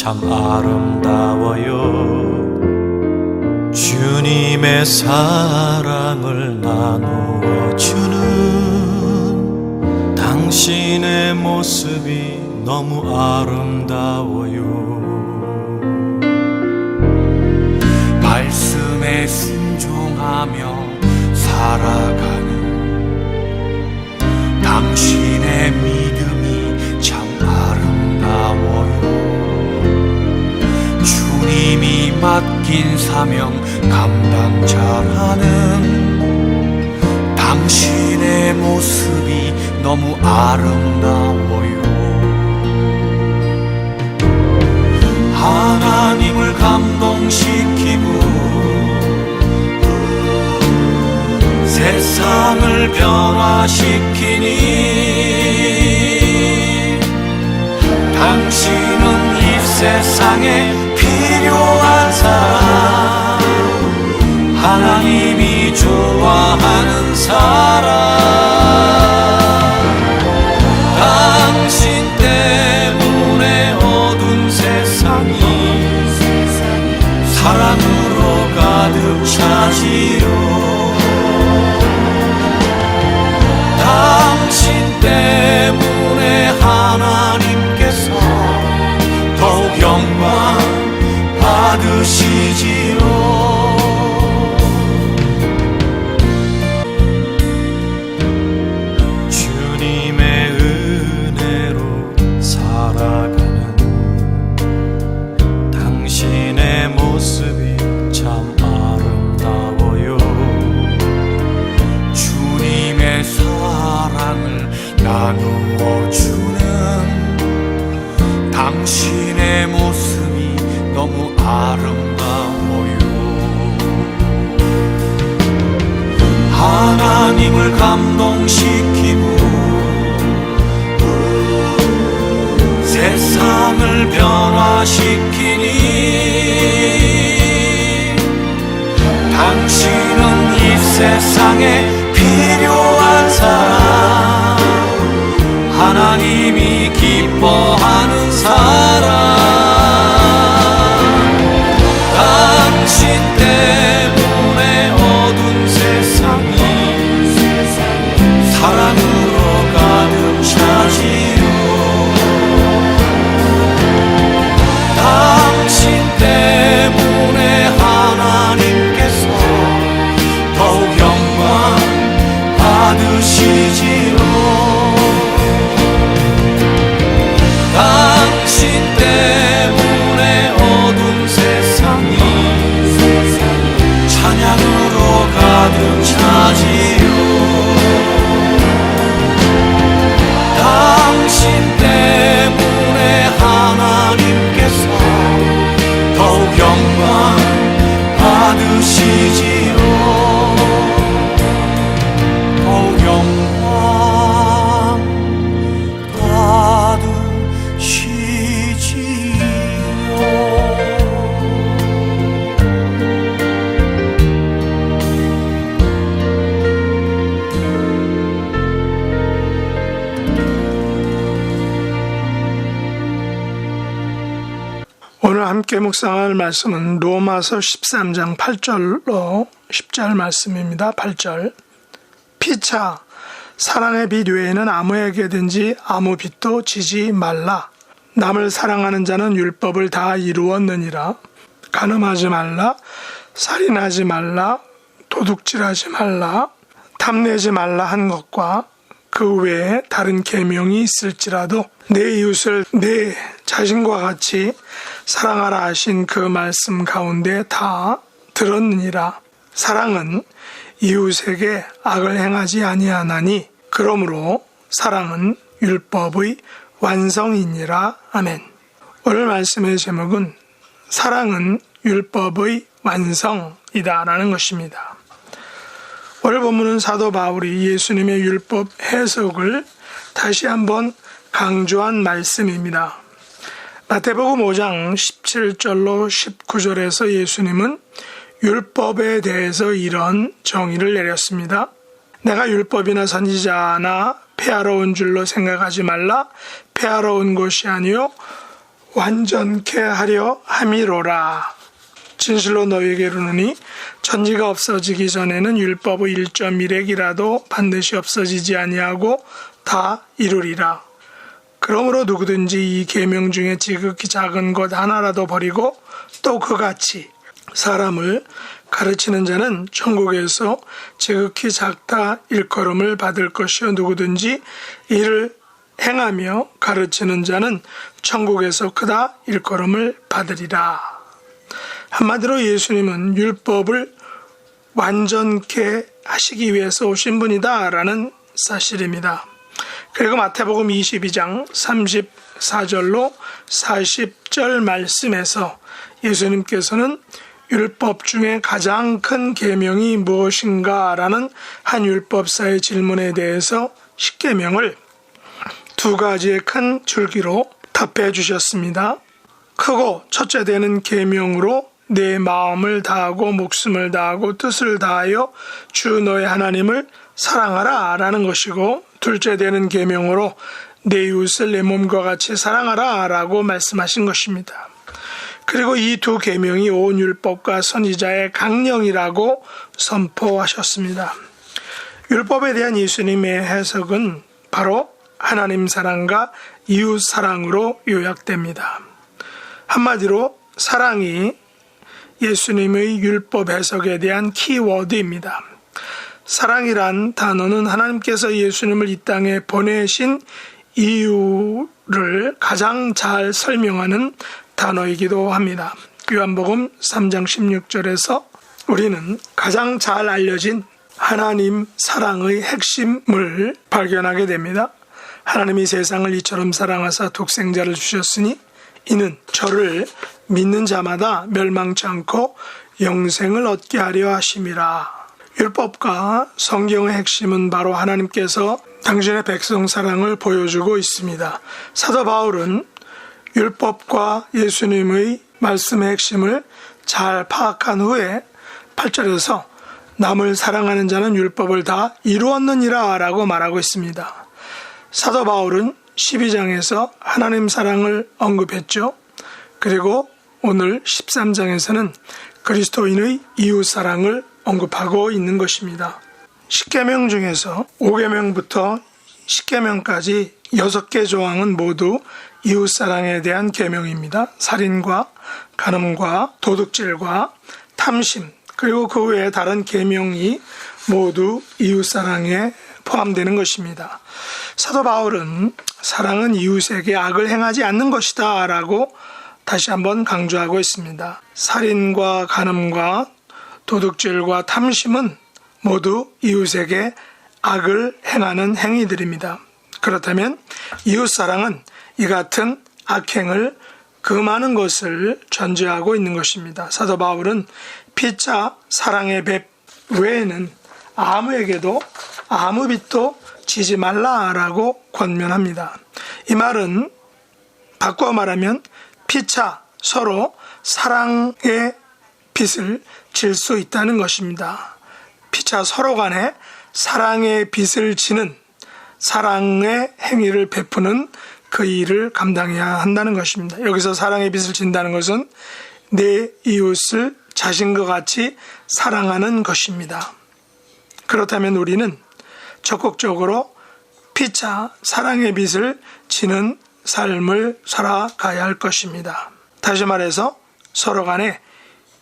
참 아름다워요. 주님의 사랑을 나누어 주는 당신의 모습이 너무 아름다워요. 말씀에 순종하며 살아가는 당신의 믿음이 참 아름다워요. 주님이 맡긴 사명 감당자라는 당신의 모습이 너무 아름다워요. 하나님을 감동시키고 세상을 변화시키니 당신은 이 세상에 필요한 사람, 하나님이 좋아하는 사람, 당신 때문에 어두운 세상이 사랑으로 가득 차지요. 당신 때문에 하나님께서 더욱 영광 받으시지요. 주님의 은혜로 살아가는 당신의 모습이 참 아름다워요. 주님의 사랑을 나누어 주는 당신의 모습이 너무 아름다워요. 하나님을 감동시키고 세상을 변화시키니 당신은 이 세상에 필요한 사람, 하나님이 기뻐하는 사람, 당신 때문에 어두운 세상이 사랑으로 가득 차지요. 당신 때문에 하나님께서 더욱 영광 받으시지요. 당신 때문에 어두운 세상이 찬양으로 가득 차지요. 당신 때문에 하나님께서 더욱 영광 받으시지요. 더욱 영광 받으시지요. 오늘 함께 묵상할 말씀은 로마서 13장 8절로 10절 말씀입니다. 8절. 피차 사랑의 빛 외에는 아무에게든지 아무 빛도 지지 말라. 남을 사랑하는 자는 율법을 다 이루었느니라. 간음하지 말라, 살인하지 말라, 도둑질하지 말라, 탐내지 말라 한 것과 그 외에 다른 계명이 있을지라도 내 이웃을 내 자신과 같이 사랑하라 하신 그 말씀 가운데 다 들었느니라. 사랑은 이웃에게 악을 행하지 아니하나니 그러므로 사랑은 율법의 완성이니라. 아멘. 오늘 말씀의 제목은 사랑은 율법의 완성이다 라는 것입니다. 오늘 본문은 사도 바울이 예수님의 율법 해석을 다시 한번 강조한 말씀입니다. 마태복음 5장 17절로 19절에서 예수님은 율법에 대해서 이런 정의를 내렸습니다. 내가 율법이나 선지자나 폐하러 온 줄로 생각하지 말라. 폐하러 온 것이 아니요 완전케 하려 함이로라. 진실로 너희에게 이르노니 천지가 없어지기 전에는 율법의 1.1핵이라도 반드시 없어지지 아니하고 다 이루리라. 그러므로 누구든지 이 계명 중에 지극히 작은 것 하나라도 버리고 또 그같이 사람을 가르치는 자는 천국에서 지극히 작다 일컬음을 받을 것이요 누구든지 이를 행하며 가르치는 자는 천국에서 크다 일컬음을 받으리라. 한마디로 예수님은 율법을 완전케 하시기 위해서 오신 분이다라는 사실입니다. 그리고 마태복음 22장 34절로 40절 말씀에서 예수님께서는 율법 중에 가장 큰 계명이 무엇인가라는 한 율법사의 질문에 대해서 십계명을 두 가지의 큰 줄기로 답해 주셨습니다. 크고 첫째 되는 계명으로 내 마음을 다하고 목숨을 다하고 뜻을 다하여 주 너의 하나님을 사랑하라 라는 것이고, 둘째 되는 계명으로 내 이웃을 내 몸과 같이 사랑하라 라고 말씀하신 것입니다. 그리고 이 두 계명이 온 율법과 선지자의 강령이라고 선포하셨습니다. 율법에 대한 예수님의 해석은 바로 하나님 사랑과 이웃 사랑으로 요약됩니다. 한마디로 사랑이 예수님의 율법 해석에 대한 키워드입니다. 사랑이란 단어는 하나님께서 예수님을 이 땅에 보내신 이유를 가장 잘 설명하는 단어이기도 합니다. 요한복음 3장 16절에서 우리는 가장 잘 알려진 하나님 사랑의 핵심을 발견하게 됩니다. 하나님이 세상을 이처럼 사랑하사 독생자를 주셨으니 이는 저를 믿는 자마다 멸망치 않고 영생을 얻게 하려 하심이라. 율법과 성경의 핵심은 바로 하나님께서 당신의 백성 사랑을 보여주고 있습니다. 사도 바울은 율법과 예수님의 말씀의 핵심을 잘 파악한 후에 8절에서 남을 사랑하는 자는 율법을 다 이루었느니라 라고 말하고 있습니다. 사도 바울은 12장에서 하나님 사랑을 언급했죠. 그리고 오늘 13장에서는 그리스도인의 이웃 사랑을 언급하고 있는 것입니다. 10계명 중에서 5계명부터 10계명까지 6개 조항은 모두 이웃 사랑에 대한 계명입니다. 살인과 간음과 도둑질과 탐심, 그리고 그 외에 다른 계명이 모두 이웃 사랑에 포함되는 것입니다. 사도 바울은 사랑은 이웃에게 악을 행하지 않는 것이다 라고 다시 한번 강조하고 있습니다. 살인과 간음과 도둑질과 탐심은 모두 이웃에게 악을 행하는 행위들입니다. 그렇다면 이웃 사랑은 이 같은 악행을 금하는 것을 전제하고 있는 것입니다. 사도 바울은 피차 사랑의 배 외에는 아무에게도 아무 빚도 지지 말라라고 권면합니다. 이 말은 바꿔 말하면 피차 서로 사랑의 빚을 질 수 있다는 것입니다. 피차 서로 간에 사랑의 빚을 지는 사랑의 행위를 베푸는 그 일을 감당해야 한다는 것입니다. 여기서 사랑의 빚을 진다는 것은 내 이웃을 자신과 같이 사랑하는 것입니다. 그렇다면 우리는 적극적으로 피차 사랑의 빚을 지는 삶을 살아가야 할 것입니다. 다시 말해서 서로 간에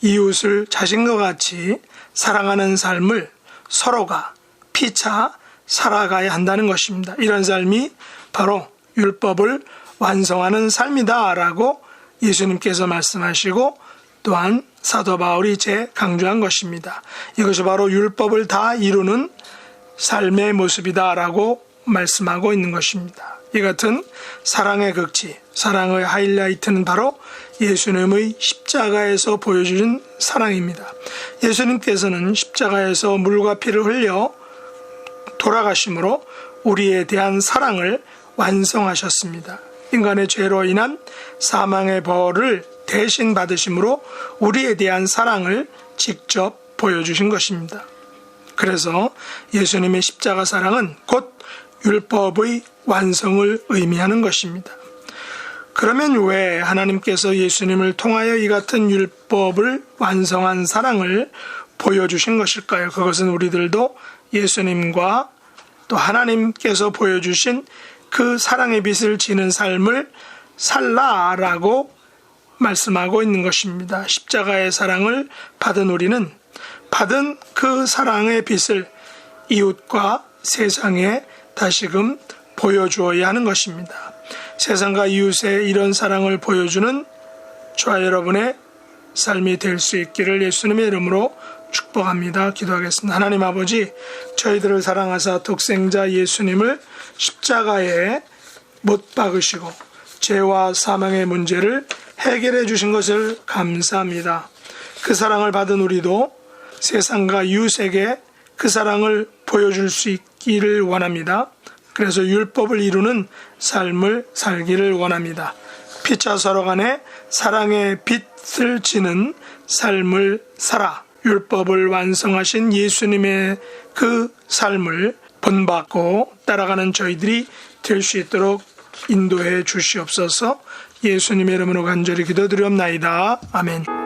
이웃을 자신과 같이 사랑하는 삶을 서로가 피차 살아가야 한다는 것입니다. 이런 삶이 바로 율법을 완성하는 삶이다 라고 예수님께서 말씀하시고 또한 사도 바울이 재강조한 것입니다. 이것이 바로 율법을 다 이루는 삶의 모습이다 라고 말씀하고 있는 것입니다. 이 같은 사랑의 극치, 사랑의 하이라이트는 바로 예수님의 십자가에서 보여주신 사랑입니다. 예수님께서는 십자가에서 물과 피를 흘려 돌아가심으로 우리에 대한 사랑을 완성하셨습니다. 인간의 죄로 인한 사망의 벌을 대신 받으심으로 우리에 대한 사랑을 직접 보여주신 것입니다. 그래서 예수님의 십자가 사랑은 곧 율법의 완성을 의미하는 것입니다. 그러면 왜 하나님께서 예수님을 통하여 이 같은 율법을 완성한 사랑을 보여주신 것일까요? 그것은 우리들도 예수님과 또 하나님께서 보여주신 그 사랑의 빛을 지는 삶을 살라라고 말씀하고 있는 것입니다. 십자가의 사랑을 받은 우리는 받은 그 사랑의 빛을 이웃과 세상에 다시금 보여주어야 하는 것입니다. 세상과 이웃에 이런 사랑을 보여주는 저와 여러분의 삶이 될 수 있기를 예수님의 이름으로 축복합니다. 기도하겠습니다. 하나님 아버지, 저희들을 사랑하사 독생자 예수님을 십자가에 못 박으시고 죄와 사망의 문제를 해결해 주신 것을 감사합니다. 그 사랑을 받은 우리도 세상과 이웃에게 그 사랑을 보여줄 수 있기를 원합니다. 그래서 율법을 이루는 삶을 살기를 원합니다. 피차 서로 간에 사랑의 빛을 지는 삶을 살아 율법을 완성하신 예수님의 그 삶을 본받고 따라가는 저희들이 될 수 있도록 인도해 주시옵소서. 예수님의 이름으로 간절히 기도드리옵나이다. 아멘.